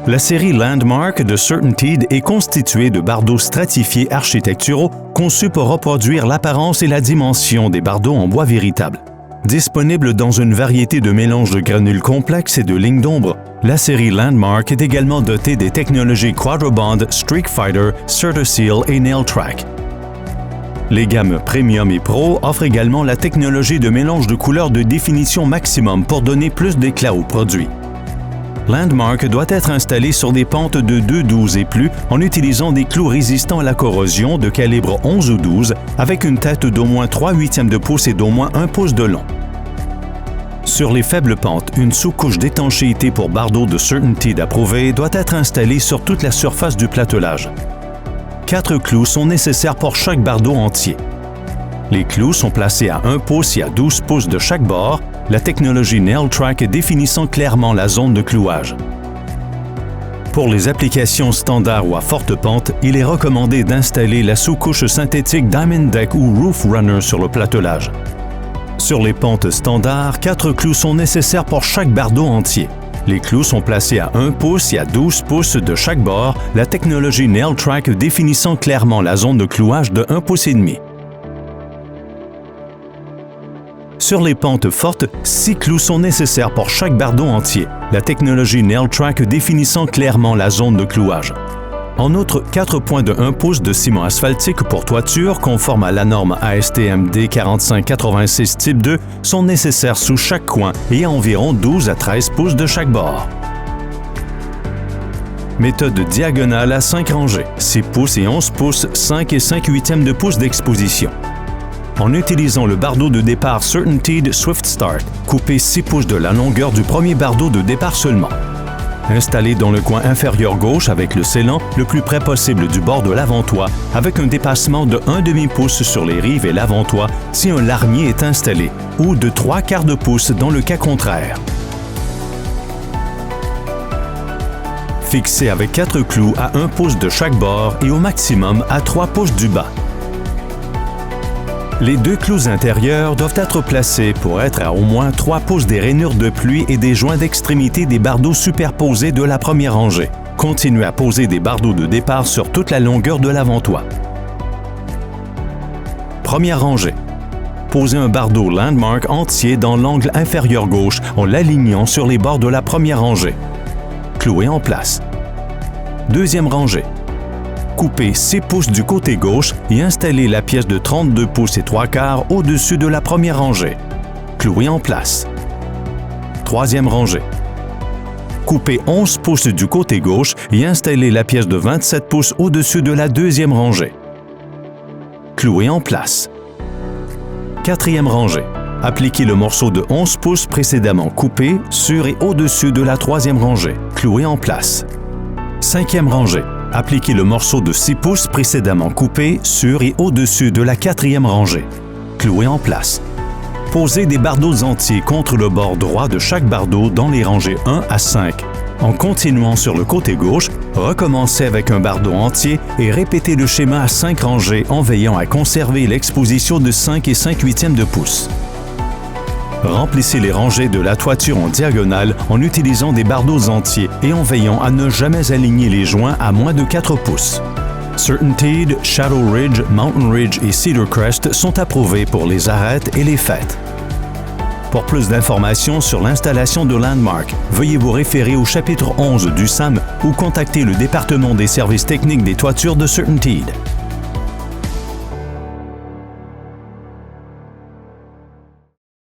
La série Landmark de CertainTeed est constituée de bardeaux stratifiés architecturaux conçus pour reproduire l'apparence et la dimension des bardeaux en bois véritable. Disponible dans une variété de mélanges de granules complexes et de lignes d'ombre, la série Landmark est également dotée des technologies Quadrabond, Streakfighter, CertaSeal et NailTrack. Les gammes Premium et Pro offrent également la technologie de mélange de couleurs de définition maximum pour donner plus d'éclat au produit. Landmark doit être installé sur des pentes de 2,12 et plus en utilisant des clous résistants à la corrosion de calibre 11 ou 12 avec une tête d'au moins 3/8 de pouce et d'au moins 1 pouce de long. Sur les faibles pentes, une sous-couche d'étanchéité pour bardeaux de CertainTeed approuvée doit être installée sur toute la surface du platelage. 4 clous sont nécessaires pour chaque bardeau entier. Les clous sont placés à 1 pouce et à 12 pouces de chaque bord, la technologie NailTrack définissant clairement la zone de clouage. Pour les applications standards ou à forte pente, il est recommandé d'installer la sous-couche synthétique Diamond Deck ou Roof Runner sur le platelage. Sur les pentes standards, 4 clous sont nécessaires pour chaque bardeau entier. Les clous sont placés à 1 pouce et à 12 pouces de chaque bord, la technologie NailTrack définissant clairement la zone de clouage de 1 pouce et demi. Sur les pentes fortes, 6 clous sont nécessaires pour chaque bardeau entier, la technologie NailTrack définissant clairement la zone de clouage. En outre, 4 points de 1 pouce de ciment asphaltique pour toiture conforme à la norme ASTM D4586 Type 2 sont nécessaires sous chaque coin et à environ 12 à 13 pouces de chaque bord. Méthode diagonale à 5 rangées, 6 pouces et 11 pouces, 5 et 5/8 de pouce d'exposition. En utilisant le bardeau de départ CertainTeed Swift Start, coupez 6 pouces de la longueur du premier bardeau de départ seulement. Installé dans le coin inférieur gauche avec le scellant le plus près possible du bord de l'avant-toit avec un dépassement de 1/2 pouce sur les rives et l'avant-toit si un larmier est installé ou de 3/4 de pouce dans le cas contraire. Fixé avec 4 clous à 1 pouce de chaque bord et au maximum à 3 pouces du bas. Les 2 clous intérieurs doivent être placés pour être à au moins 3 pouces des rainures de pluie et des joints d'extrémité des bardeaux superposés de la première rangée. Continuez à poser des bardeaux de départ sur toute la longueur de l'avant-toit. Première rangée. Posez un bardeau Landmark entier dans l'angle inférieur gauche en l'alignant sur les bords de la première rangée. Clouez en place. Deuxième rangée. Coupez 6 pouces du côté gauche et installez la pièce de 32 pouces et 3/4 au-dessus de la première rangée. Clouez en place. Troisième rangée. Coupez 11 pouces du côté gauche et installez la pièce de 27 pouces au-dessus de la deuxième rangée. Clouez en place. Quatrième rangée. Appliquez le morceau de 11 pouces précédemment coupé sur et au-dessus de la troisième rangée. Clouez en place. Cinquième rangée. Appliquez le morceau de 6 pouces précédemment coupé sur et au-dessus de la quatrième rangée. Clouez en place. Posez des bardeaux entiers contre le bord droit de chaque bardeau dans les rangées 1 à 5. En continuant sur le côté gauche, recommencez avec un bardeau entier et répétez le schéma à 5 rangées en veillant à conserver l'exposition de 5 et 5/8 de pouce. Remplissez les rangées de la toiture en diagonale en utilisant des bardeaux entiers et en veillant à ne jamais aligner les joints à moins de 4 pouces. CertainTeed, Shadow Ridge, Mountain Ridge et Cedar Crest sont approuvés pour les arêtes et les fêtes. Pour plus d'informations sur l'installation de Landmark, veuillez vous référer au chapitre 11 du SAM ou contacter le département des services techniques des toitures de CertainTeed.